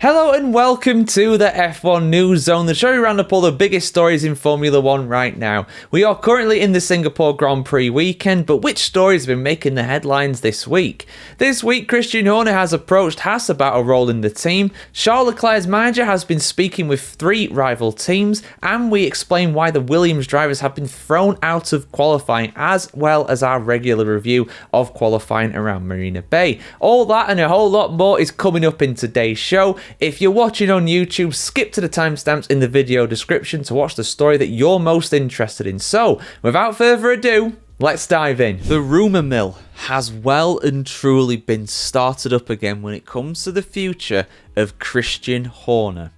Hello and welcome to the F1 News Zone, the show we round up all the biggest stories in Formula 1 right now. We are currently in the Singapore Grand Prix weekend, but which stories have been making the headlines this week? This week, Christian Horner has approached Haas about a role in the team, Charles Leclerc's manager has been speaking with 3 rival teams, and we explain why the Williams drivers have been thrown out of qualifying, as well as our regular review of qualifying around Marina Bay. All that and a whole lot more is coming up in today's show. If you're watching on YouTube, skip to the timestamps in the video description to watch the story that you're most interested in. So, without further ado, let's dive in. The rumour mill has well and truly been started up again when it comes to the future of Christian Horner.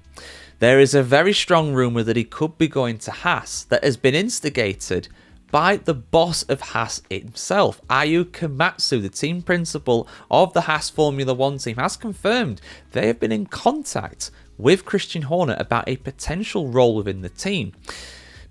There is a very strong rumour that he could be going to Haas that has been instigated by the boss of Haas himself. Ayuki Komatsu, the team principal of the Haas Formula 1 team, has confirmed they have been in contact with Christian Horner about a potential role within the team.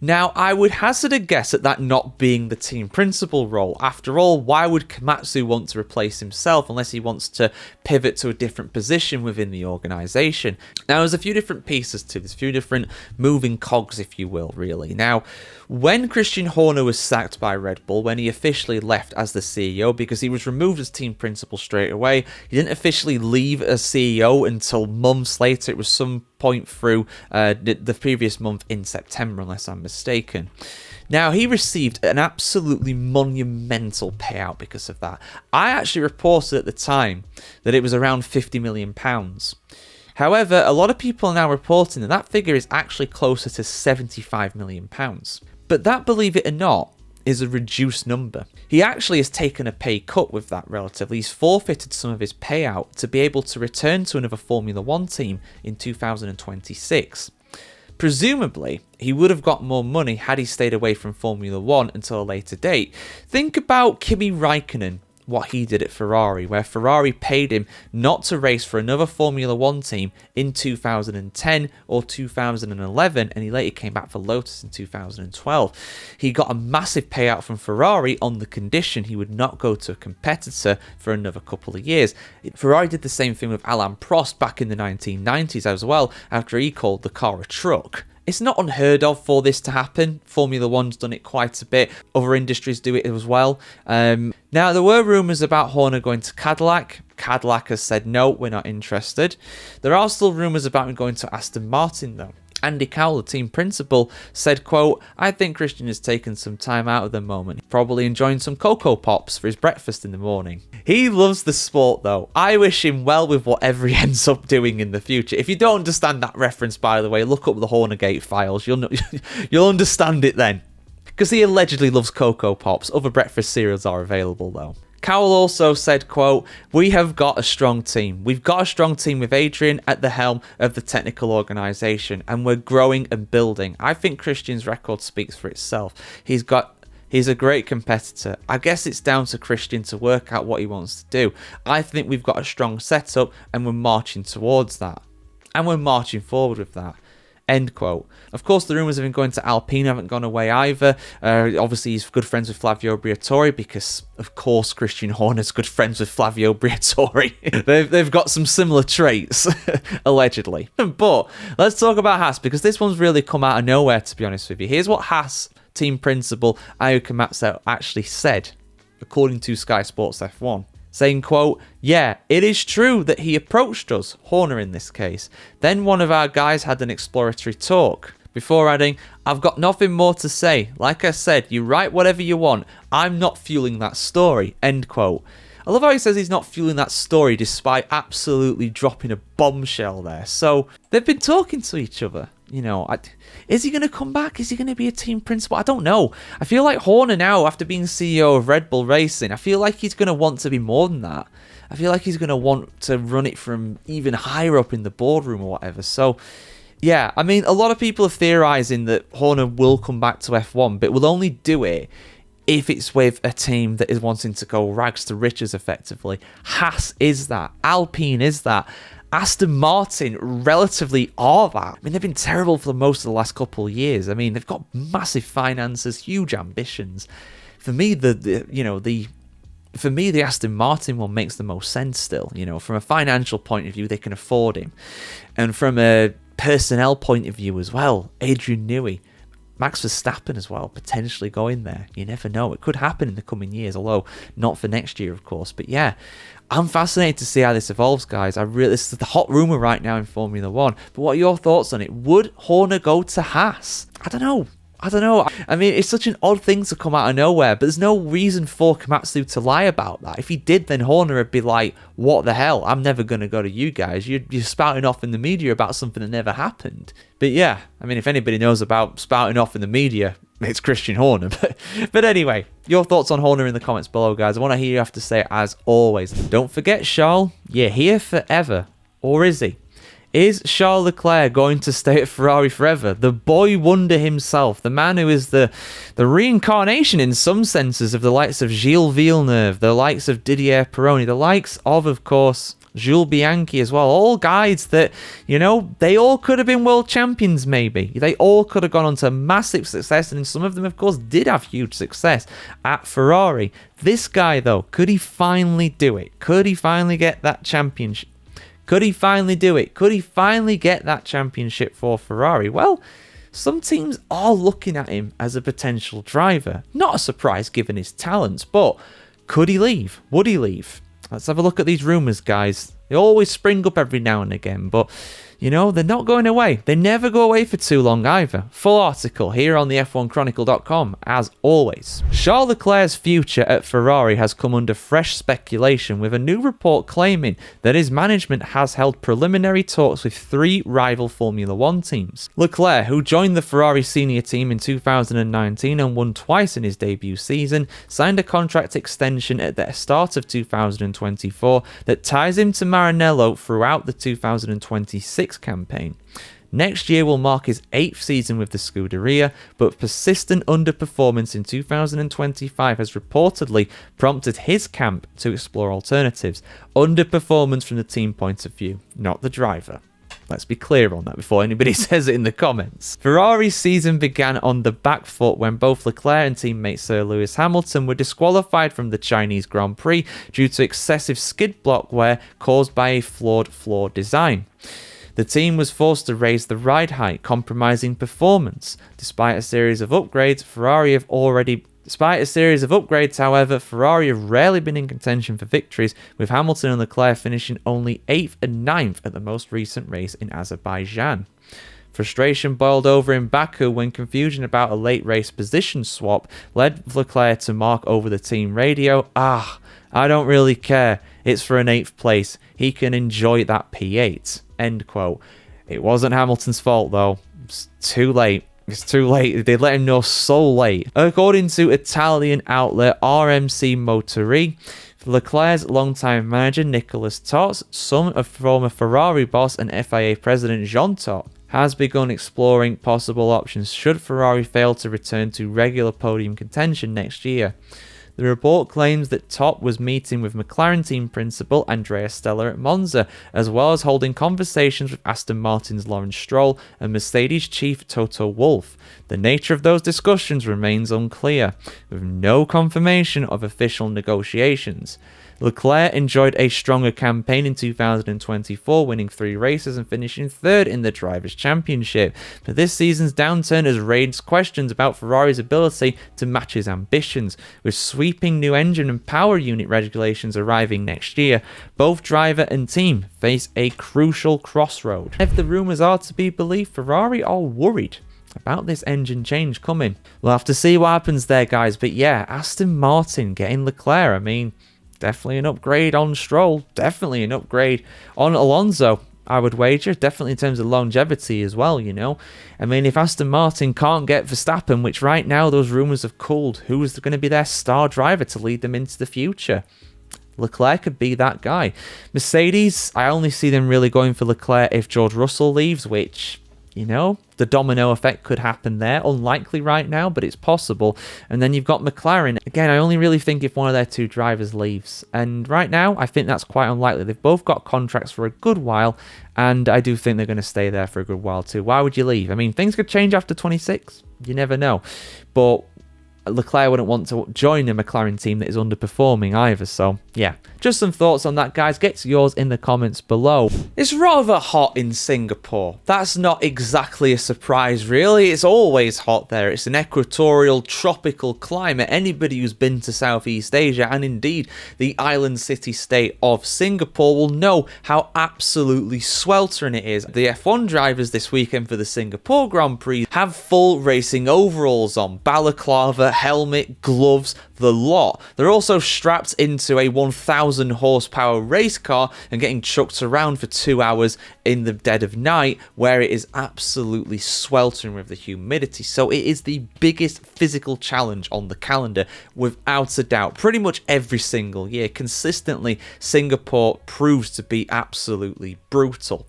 Now, I would hazard a guess at that not being the team principal role. After all, why would Komatsu want to replace himself unless he wants to pivot to a different position within the organisation? Now, there's a few different pieces to this, a few different moving cogs, if you will, really. Now, when Christian Horner was sacked by Red Bull, when he officially left as the CEO, because he was removed as team principal straight away, he didn't officially leave as CEO until months later. It was some point through the previous month in September, unless I'm mistaken. Now, he received an absolutely monumental payout because of that. I actually reported at the time that it was around £50 million. However, a lot of people are now reporting that that figure is actually closer to £75 million. But that, believe it or not, is a reduced number. He actually has taken a pay cut with that relatively. He's forfeited some of his payout to be able to return to another Formula 1 team in 2026. Presumably, he would have got more money had he stayed away from Formula 1 until a later date. Think about Kimi Raikkonen, what he did at Ferrari, where Ferrari paid him not to race for another Formula 1 team in 2010 or 2011, and he later came back for Lotus in 2012. He got a massive payout from Ferrari on the condition he would not go to a competitor for another couple of years. Ferrari did the same thing with Alain Prost back in the 1990s as well, after he called the car a truck. It's not unheard of for this to happen. Formula 1's done it quite a bit. Other industries do it as well. Now, there were rumours about Horner going to Cadillac. Cadillac has said, no, we're not interested. There are still rumours about him going to Aston Martin, though. Andy Cowell, the team principal, said, quote, I think Christian has taken some time out of the moment, probably enjoying some Cocoa Pops for his breakfast in the morning. He loves the sport, though. I wish him well with whatever he ends up doing in the future. If you don't understand that reference, by the way, look up the Hornergate files. You'll understand it then. Because he allegedly loves Cocoa Pops. Other breakfast cereals are available, though. Cowell also said, quote, we have got a strong team. We've got a strong team with Adrian at the helm of the technical organisation, and we're growing and building. I think Christian's record speaks for itself. He's a great competitor. I guess it's down to Christian to work out what he wants to do. I think we've got a strong setup, and we're marching towards that. And we're marching forward with that. End quote. Of course, the rumours of him going to Alpine haven't gone away either. Obviously, he's good friends with Flavio Briatore because, of course, Christian Horner's good friends with Flavio Briatore. they've got some similar traits, allegedly. But let's talk about Haas, because this one's really come out of nowhere, to be honest with you. Here's what Haas team principal Ayuki Komatsu actually said, according to Sky Sports F1. Saying, quote, yeah, it is true that he approached us, Horner in this case. Then one of our guys had an exploratory talk. Before adding, I've got nothing more to say. Like I said, you write whatever you want. I'm not fueling that story. End quote. I love how he says he's not fueling that story despite absolutely dropping a bombshell there. So they've been talking to each other. You know, is he going to come back? Is he going to be a team principal? I don't know. I feel like Horner now, after being CEO of Red Bull Racing, I feel like he's going to want to be more than that. I feel like he's going to want to run it from even higher up in the boardroom or whatever. So, yeah, I mean, a lot of people are theorising that Horner will come back to F1, but will only do it if it's with a team that is wanting to go rags to riches, effectively. Haas is that. Alpine is that. Aston Martin relatively are that. I mean, they've been terrible for most of the last couple of years. I mean, they've got massive finances, huge ambitions. For me, the for me, the Aston Martin one makes the most sense still. From a financial point of view, they can afford him. And from a personnel point of view as well, Adrian Newey, Max Verstappen as well, potentially going there. You never know. It could happen in the coming years, although not for next year, of course. But yeah, I'm fascinated to see how this evolves, guys. This is the hot rumour right now in Formula 1. But what are your thoughts on it? Would Horner go to Haas? I don't know. I mean, it's such an odd thing to come out of nowhere, but there's no reason for Komatsu to lie about that. If he did, then Horner would be like, what the hell? I'm never going to go to you guys. You're spouting off in the media about something that never happened. But yeah, I mean, if anybody knows about spouting off in the media, it's Christian Horner. But anyway, your thoughts on Horner in the comments below, guys. I want to hear you have to say, as always. Don't forget, Charles, you're here forever. Or is he? Is Charles Leclerc going to stay at Ferrari forever? The boy wonder himself, the man who is the reincarnation in some senses of the likes of Gilles Villeneuve, the likes of Didier Pironi, the likes of course, Jules Bianchi as well. All guys that, they all could have been world champions maybe. They all could have gone on to massive success, and some of them, of course, did have huge success at Ferrari. This guy, though, could he finally do it? Could he finally get that championship? Could he finally do it? Could he finally get that championship for Ferrari? Well, some teams are looking at him as a potential driver. Not a surprise given his talents, but could he leave? Would he leave? Let's have a look at these rumours, guys. They always spring up every now and again, but they're not going away. They never go away for too long either. Full article here on the F1Chronicle.com, as always. Charles Leclerc's future at Ferrari has come under fresh speculation, with a new report claiming that his management has held preliminary talks with 3 rival Formula 1 teams. Leclerc, who joined the Ferrari senior team in 2019 and won twice in his debut season, signed a contract extension at the start of 2024 that ties him to Maranello throughout the 2026 campaign. Next year will mark his 8th season with the Scuderia, but persistent underperformance in 2025 has reportedly prompted his camp to explore alternatives. Underperformance from the team point of view, not the driver. Let's be clear on that before anybody says it in the comments. Ferrari's season began on the back foot when both Leclerc and teammate Sir Lewis Hamilton were disqualified from the Chinese Grand Prix due to excessive skid block wear caused by a flawed floor design. The team was forced to raise the ride height, compromising performance. Despite a series of upgrades, however, Ferrari have rarely been in contention for victories, with Hamilton and Leclerc finishing only 8th and 9th at the most recent race in Azerbaijan. Frustration boiled over in Baku when confusion about a late race position swap led Leclerc to mark over the team radio, "I don't really care. It's for an 8th place. He can enjoy that P8." End quote. It wasn't Hamilton's fault though. It's too late. It's too late. They let him know so late. According to Italian outlet RMC Motori, Leclerc's longtime manager Nicolas Tots, son of former Ferrari boss and FIA president Jean Todt, has begun exploring possible options should Ferrari fail to return to regular podium contention next year. The report claims that Todt was meeting with McLaren team principal Andrea Stella at Monza, as well as holding conversations with Aston Martin's Lawrence Stroll and Mercedes chief Toto Wolff. The nature of those discussions remains unclear, with no confirmation of official negotiations. Leclerc enjoyed a stronger campaign in 2024, winning 3 races and finishing 3rd in the Drivers' Championship. But this season's downturn has raised questions about Ferrari's ability to match his ambitions. With sweeping new engine and power unit regulations arriving next year, both driver and team face a crucial crossroad. If the rumours are to be believed, Ferrari are worried about this engine change coming. We'll have to see what happens there, guys. But yeah, Aston Martin getting Leclerc, I mean, definitely an upgrade on Stroll. Definitely an upgrade on Alonso, I would wager. Definitely in terms of longevity as well, I mean, if Aston Martin can't get Verstappen, which right now those rumours have cooled, who is going to be their star driver to lead them into the future? Leclerc could be that guy. Mercedes, I only see them really going for Leclerc if George Russell leaves, which, the domino effect could happen there. Unlikely right now, but it's possible. And then you've got McLaren. Again, I only really think if one of their 2 drivers leaves. And right now, I think that's quite unlikely. They've both got contracts for a good while, and I do think they're going to stay there for a good while too. Why would you leave? I mean, things could change after 26. You never know. But Leclerc wouldn't want to join a McLaren team that is underperforming either. So yeah, just some thoughts on that, guys. Get yours in the comments below. It's rather hot in Singapore. That's not exactly a surprise, really. It's always hot there. It's an equatorial tropical climate. Anybody who's been to Southeast Asia, and indeed the island city-state of Singapore, will know how absolutely sweltering it is. The F1 drivers this weekend for the Singapore Grand Prix have full racing overalls on, balaclava, helmet, gloves, the lot. They're also strapped into a 1,000 horsepower race car and getting chucked around for 2 hours in the dead of night, where it is absolutely sweltering with the humidity. So it is the biggest physical challenge on the calendar, without a doubt. Pretty much every single year, consistently, Singapore proves to be absolutely brutal.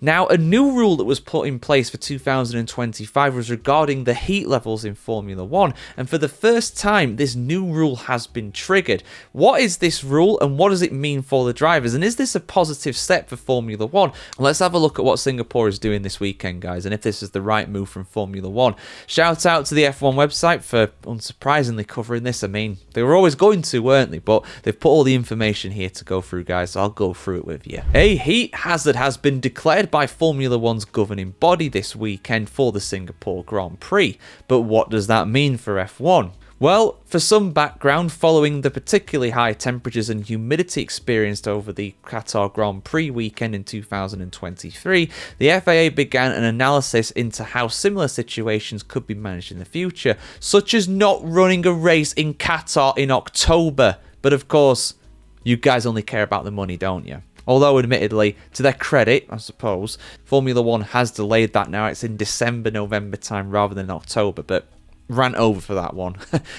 Now, a new rule that was put in place for 2025 was regarding the heat levels in Formula 1, and for the first time, this new rule has been triggered. What is this rule, and what does it mean for the drivers, and is this a positive step for Formula 1? Let's have a look at what Singapore is doing this weekend, guys, and if this is the right move from Formula 1. Shout out to the F1 website for unsurprisingly covering this. I mean, they were always going to, weren't they? But they've put all the information here to go through, guys, so I'll go through it with you. A heat hazard has been declared by Formula 1's governing body this weekend for the Singapore Grand Prix. But what does that mean for F1? Well, for some background, following the particularly high temperatures and humidity experienced over the Qatar Grand Prix weekend in 2023, the FAA began an analysis into how similar situations could be managed in the future, such as not running a race in Qatar in October. But of course, you guys only care about the money, don't you? Although, admittedly, to their credit, I suppose, Formula 1 has delayed that now. It's in December, November time rather than October, but ran over for that one.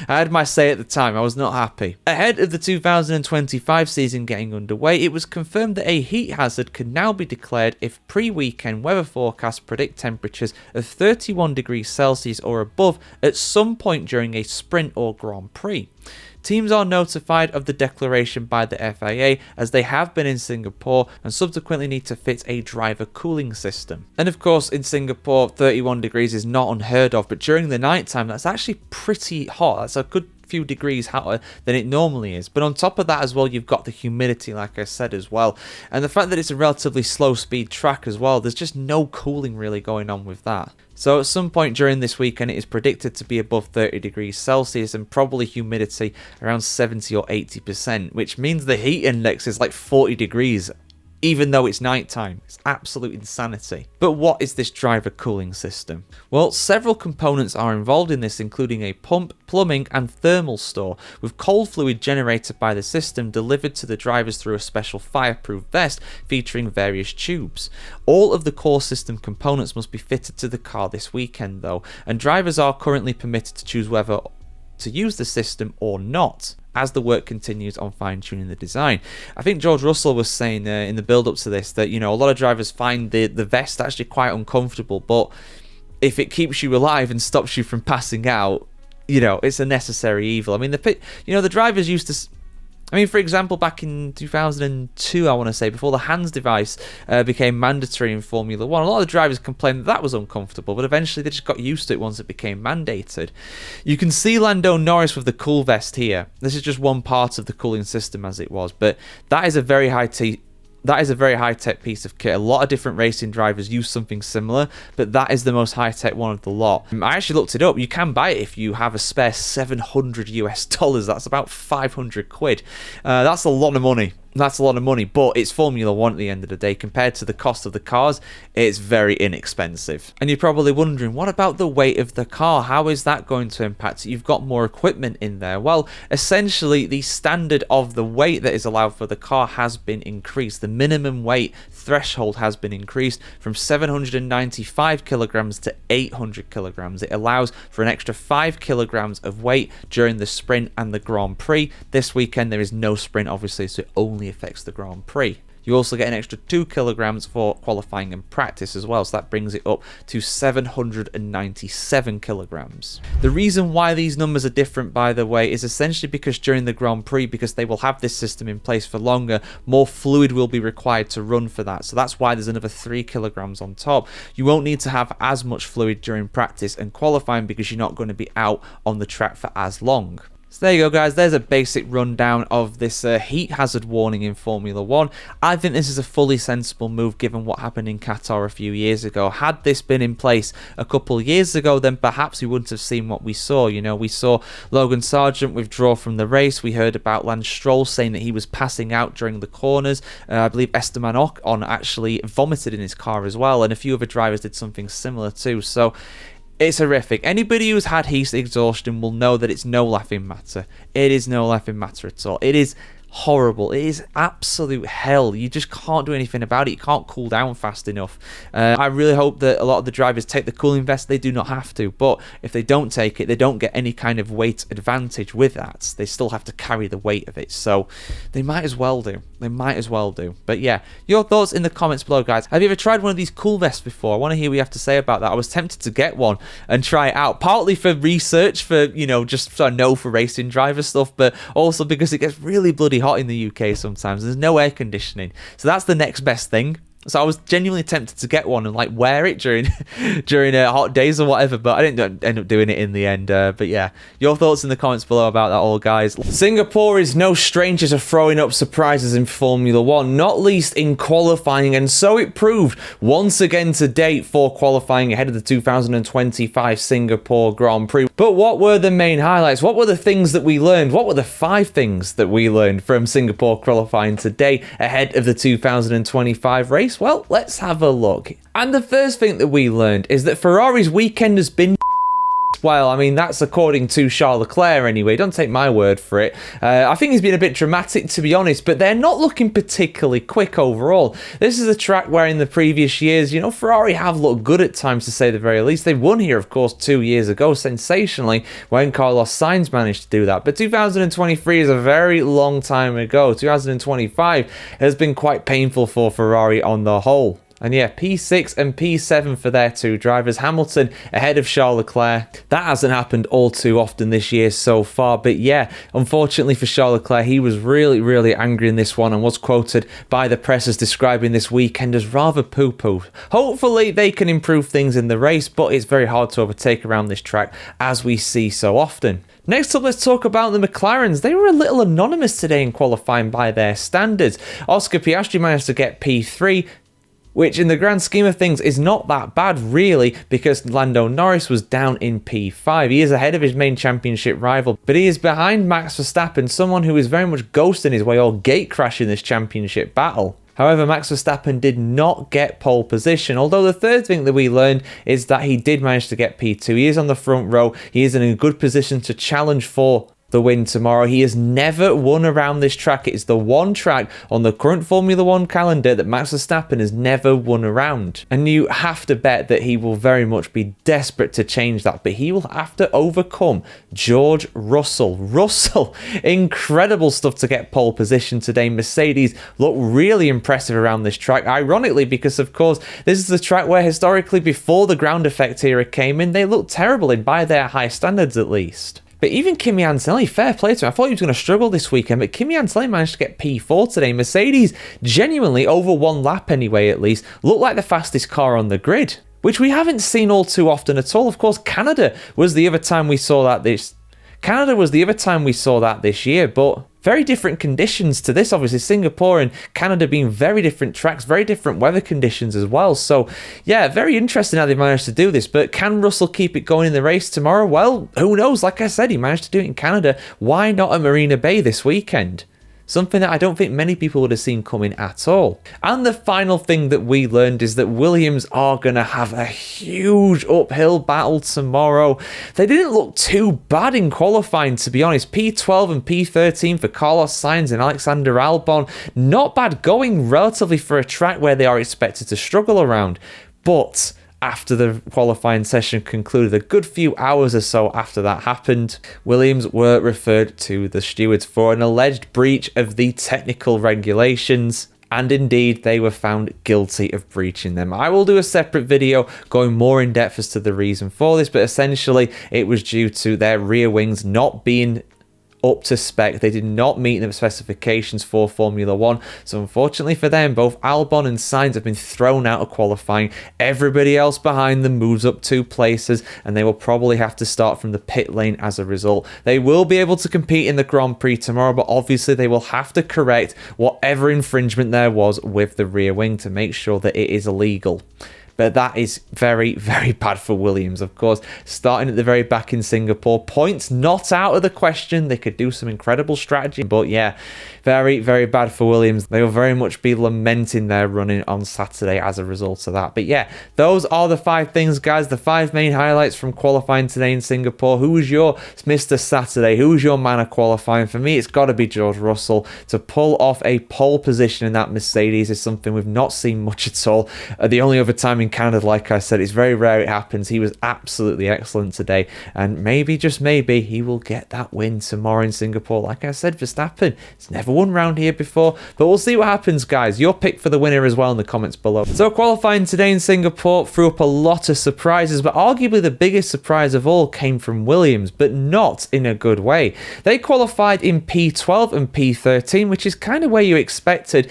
I had my say at the time. I was not happy. Ahead of the 2025 season getting underway, it was confirmed that a heat hazard could now be declared if pre-weekend weather forecasts predict temperatures of 31 degrees Celsius or above at some point during a sprint or Grand Prix. Teams are notified of the declaration by the FAA, as they have been in Singapore, and subsequently need to fit a driver cooling system. And of course, in Singapore, 31 degrees is not unheard of, but during the night time, that's actually pretty hot. That's a good few degrees hotter than it normally is. But on top of that as well, you've got the humidity, like I said, as well, and the fact that it's a relatively slow speed track as well. There's just no cooling really going on with that. So at some point during this weekend, it is predicted to be above 30 degrees Celsius and probably humidity around 70 or 80%, which means the heat index is like 40 degrees, even though it's nighttime. It's absolute insanity. But what is this driver cooling system? Well, several components are involved in this, including a pump, plumbing and thermal store, with cold fluid generated by the system delivered to the drivers through a special fireproof vest featuring various tubes. All of the core system components must be fitted to the car this weekend though, and drivers are currently permitted to choose whether to use the system or not, as the work continues on fine-tuning the design. I think George Russell was saying in the build-up to this that, you know, a lot of drivers find the vest actually quite uncomfortable, but if it keeps you alive and stops you from passing out, you know, it's a necessary evil. I mean, the drivers used to... I mean, for example, back in 2002, I want to say, before the hands device became mandatory in Formula 1, a lot of the drivers complained that was uncomfortable, but eventually they just got used to it once it became mandated. You can see Lando Norris with the cool vest here. This is just one part of the cooling system as it was, but that is a very high-tech piece of kit. A lot of different racing drivers use something similar, but that is the most high-tech one of the lot. I actually looked it up. You can buy it if you have a spare $700 US. That's about 500 quid. That's a lot of money. That's a lot of money, but it's Formula 1 at the end of the day. Compared to the cost of the cars, it's very inexpensive. And you're probably wondering, what about the weight of the car? How is that going to impact it? You've got more equipment in there. Well, essentially, the standard of the weight that is allowed for the car has been increased. The minimum weight threshold has been increased from 795 kilograms to 800 kilograms. It allows for an extra 5 kilograms of weight during the sprint and the Grand Prix. This weekend, there is no sprint, obviously, so it only affects the Grand Prix. You also get an extra 2 kilograms for qualifying and practice as well, so that brings it up to 797 kilograms. The reason why these numbers are different, by the way, is essentially because during the Grand Prix, because they will have this system in place for longer, more fluid will be required to run for that. So that's why there's another 3 kilograms on top. You won't need to have as much fluid during practice and qualifying because you're not going to be out on the track for as long. So there you go, guys. There's a basic rundown of this heat hazard warning in Formula 1. I think this is a fully sensible move given what happened in Qatar a few years ago. Had this been in place a couple years ago, then perhaps we wouldn't have seen what we saw. You know, we saw Logan Sargent withdraw from the race. We heard about Lance Stroll saying that he was passing out during the corners. I believe Esteban Ocon actually vomited in his car as well, and a few other drivers did something similar too. So it's horrific. Anybody who's had heat exhaustion will know that it's no laughing matter. It is no laughing matter at all. It is horrible. It is absolute hell. You just can't do anything about it. You can't cool down fast enough. I really hope that a lot of the drivers take the cooling vest. They do not have to, but if they don't take it, they don't get any kind of weight advantage with that. They still have to carry the weight of it, so they might as well do. They might as well do. But yeah, your thoughts in the comments below, guys. Have you ever tried one of these cool vests before? I want to hear what you have to say about that. I was tempted to get one and try it out, partly for research, for, you know, just so I know for racing driver stuff, but also because it gets really bloody hot in the UK sometimes. There's no air conditioning, so that's the next best thing. So I was genuinely tempted to get one and like wear it during hot days or whatever, but I didn't end up doing it in the end. But yeah, your thoughts in the comments below about that all, guys. Singapore is no stranger to throwing up surprises in Formula 1, not least in qualifying, and so it proved once again to date for qualifying ahead of the 2025 Singapore Grand Prix. But what were the main highlights? What were the things that we learned? What were the 5 things that we learned from Singapore qualifying today ahead of the 2025 race? Well, let's have a look. And the first thing that we learned is that Ferrari's weekend has been well. I mean, that's according to Charles Leclerc anyway. Don't take my word for it. I think he's been a bit dramatic, to be honest, but they're not looking particularly quick overall. This is a track where in the previous years, you know, Ferrari have looked good at times, to say the very least. They won here, of course, 2 years ago, sensationally, when Carlos Sainz managed to do that. But 2023 is a very long time ago. 2025 has been quite painful for Ferrari on the whole. And yeah, P6 and P7 for their 2 drivers. Hamilton ahead of Charles Leclerc. That hasn't happened all too often this year so far. But yeah, unfortunately for Charles Leclerc, he was really angry in this one and was quoted by the press as describing this weekend as rather poo-poo. Hopefully they can improve things in the race, but it's very hard to overtake around this track, as we see so often. Next up, let's talk about the McLarens. They were a little anonymous today in qualifying by their standards. Oscar Piastri managed to get P3, which in the grand scheme of things is not that bad really, because Lando Norris was down in P5. He is ahead of his main championship rival, but he is behind Max Verstappen, someone who is very much ghosting his way or gate crashing this championship battle. However, Max Verstappen did not get pole position, although the third thing that we learned is that he did manage to get P2. He is on the front row. He is in a good position to challenge for the win tomorrow. He has never won around this track. It is the one track on the current Formula 1 calendar that Max Verstappen has never won around. And you have to bet that he will very much be desperate to change that, but he will have to overcome George Russell. Russell, incredible stuff to get pole position today. Mercedes look really impressive around this track, ironically, because of course this is the track where historically before the ground effect era came in, they looked terrible in by their high standards at least. But even Kimi Antonelli, fair play to him. I thought he was going to struggle this weekend, but Kimi Antonelli managed to get P4 today. Mercedes, genuinely, over one lap anyway at least, looked like the fastest car on the grid, which we haven't seen all too often at all. Of course, Canada was the other time we saw that this year, but very different conditions to this. Obviously, Singapore and Canada being very different tracks, very different weather conditions as well. So, yeah, very interesting how they managed to do this. But can Russell keep it going in the race tomorrow? Well, who knows? Like I said, he managed to do it in Canada. Why not at Marina Bay this weekend? Something that I don't think many people would have seen coming at all. And the final thing that we learned is that Williams are going to have a huge uphill battle tomorrow. They didn't look too bad in qualifying, to be honest. P12 and P13 for Carlos Sainz and Alexander Albon. Not bad going relatively for a track where they are expected to struggle around. But after the qualifying session concluded, a good few hours or so after that happened, Williams were referred to the stewards for an alleged breach of the technical regulations. and indeed they were found guilty of breaching them. I will do a separate video going more in depth as to the reason for this, but essentially it was due to their rear wings not being up to spec. They did not meet the specifications for Formula 1. So unfortunately for them, both Albon and Sainz have been thrown out of qualifying. Everybody else behind them moves up 2 places, and they will probably have to start from the pit lane as a result. They will be able to compete in the Grand Prix tomorrow, but obviously they will have to correct whatever infringement there was with the rear wing to make sure that it is illegal. But that is very, very bad for Williams, of course. Starting at the very back in Singapore, points not out of the question. They could do some incredible strategy, but yeah, very, very bad for Williams. They will very much be lamenting their running on Saturday as a result of that. But yeah, those are the 5 things, guys. The 5 main highlights from qualifying today in Singapore. Who was your Mr. Saturday? Who was your man of qualifying? For me, it's got to be George Russell. To pull off a pole position in that Mercedes is something we've not seen much at all. The only other time in Canada, like I said, it's very rare it happens. He was absolutely excellent today, and maybe, just maybe, he will get that win tomorrow in Singapore. Like I said, Verstappen, it's never won round here before, but we'll see what happens, guys. Your pick for the winner as well in the comments below. So qualifying today in Singapore threw up a lot of surprises, but arguably the biggest surprise of all came from Williams, but not in a good way. They qualified in P12 and P13, which is kind of where you expected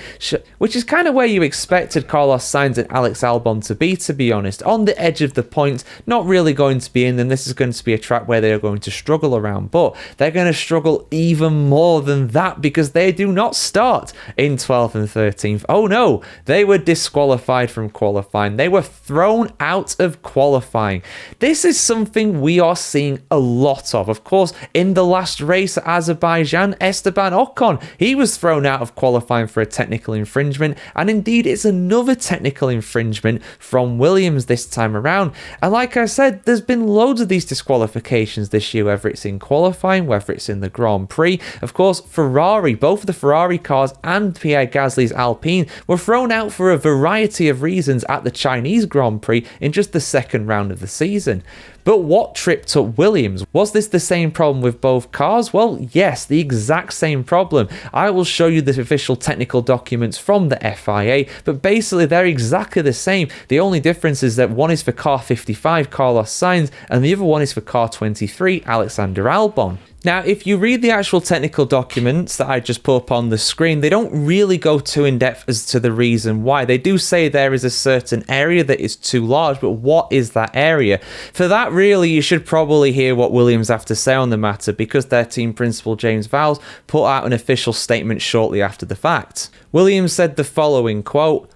Carlos Sainz and Alex Albon to be honest. On the edge of the points, not really going to be in them. This is going to be a track where they are going to struggle around, but they're going to struggle even more than that because they do not start in 12th and 13th. Oh no, they were disqualified from qualifying. They were thrown out of qualifying. This is something we are seeing a lot of. Of course, in the last race at Azerbaijan, Esteban Ocon, he was thrown out of qualifying for a technical infringement, and indeed it's another technical infringement from Williams this time around. And like I said, there's been loads of these disqualifications this year, whether it's in qualifying, whether it's in the Grand Prix. Of course, Ferrari, both of the Ferrari cars and Pierre Gasly's Alpine were thrown out for a variety of reasons at the Chinese Grand Prix in just the second round of the season. But what tripped up Williams? Was this the same problem with both cars? Well, yes, the exact same problem. I will show you the official technical documents from the FIA, but basically they're exactly the same. The only difference is that one is for car 55, Carlos Sainz, and the other one is for car 23, Alexander Albon. Now, if you read the actual technical documents that I just put up on the screen, they don't really go too in depth as to the reason why. They do say there is a certain area that is too large, but what is that area? For that, really, you should probably hear what Williams have to say on the matter, because their team principal, James Vowles, put out an official statement shortly after the fact. Williams said the following, quote,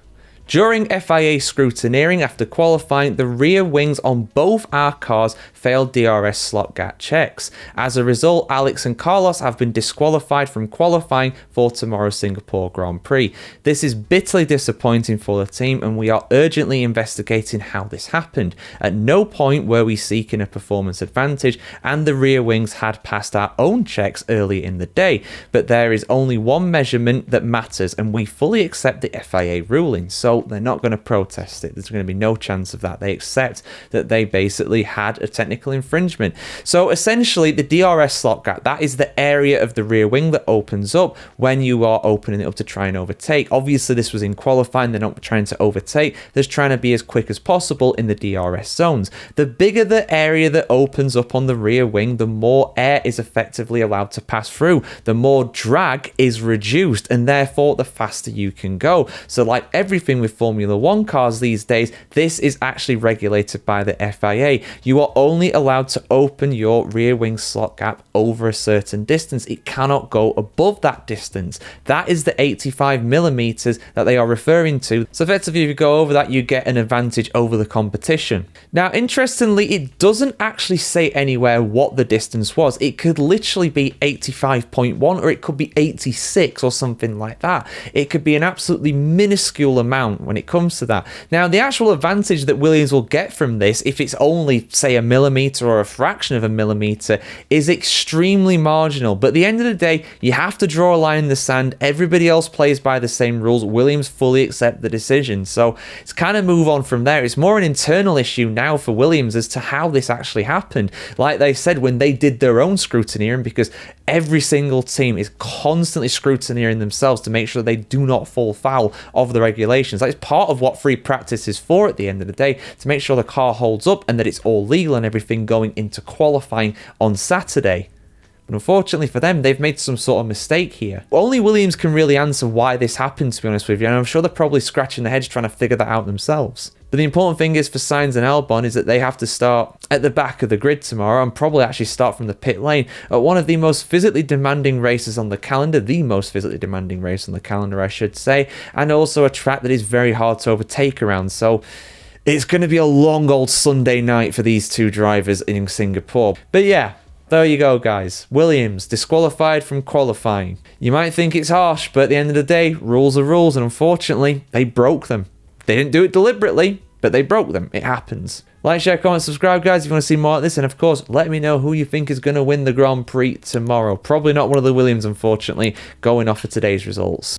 "During FIA scrutineering after qualifying, the rear wings on both our cars failed DRS slot gap checks. As a result, Alex and Carlos have been disqualified from qualifying for tomorrow's Singapore Grand Prix. This is bitterly disappointing for the team, and we are urgently investigating how this happened. At no point were we seeking a performance advantage, and the rear wings had passed our own checks early in the day. But there is only one measurement that matters, and we fully accept the FIA ruling." So they're not going to protest it. There's going to be no chance of that. They accept that they basically had a technical infringement. So essentially, the DRS slot gap, that is the area of the rear wing that opens up when you are opening it up to try and overtake. Obviously, this was in qualifying. They're not trying to overtake. They're trying to be as quick as possible in the DRS zones. The bigger the area that opens up on the rear wing, the more air is effectively allowed to pass through. The more drag is reduced, and therefore the faster you can go. So like everything with Formula 1 cars these days, this is actually regulated by the FIA. You are only allowed to open your rear wing slot gap over a certain distance. It cannot go above that distance. That is the 85 millimeters that they are referring to. So effectively, if you go over that, you get an advantage over the competition. Now, interestingly, it doesn't actually say anywhere what the distance was. It could literally be 85.1, or it could be 86 or something like that. It could be an absolutely minuscule amount. account when it comes to that. Now, the actual advantage that Williams will get from this, if it's only, say, a millimetre or a fraction of a millimetre, is extremely marginal. But at the end of the day, you have to draw a line in the sand. Everybody else plays by the same rules. Williams fully accept the decision. So it's kind of move on from there. It's more an internal issue now for Williams as to how this actually happened. Like they said, when they did their own scrutineering, because every single team is constantly scrutineering themselves to make sure they do not fall foul of the regulations. That's part of what free practice is for at the end of the day, to make sure the car holds up and that it's all legal and everything going into qualifying on Saturday. But unfortunately for them, they've made some sort of mistake here. Only Williams can really answer why this happened, to be honest with you, and I'm sure they're probably scratching their heads trying to figure that out themselves. But the important thing is for Sainz and Albon is that they have to start at the back of the grid tomorrow and probably actually start from the pit lane at one of the most physically demanding races on the calendar, the most physically demanding race on the calendar, I should say, and also a track that is very hard to overtake around. So it's going to be a long old Sunday night for these two drivers in Singapore. But yeah, there you go, guys. Williams disqualified from qualifying. You might think it's harsh, but at the end of the day, rules are rules, and unfortunately, they broke them. They didn't do it deliberately, but they broke them. It happens. Like, share, comment, subscribe, guys, if you want to see more of this. And of course, let me know who you think is going to win the Grand Prix tomorrow. Probably not one of the Williams, unfortunately, going off of today's results.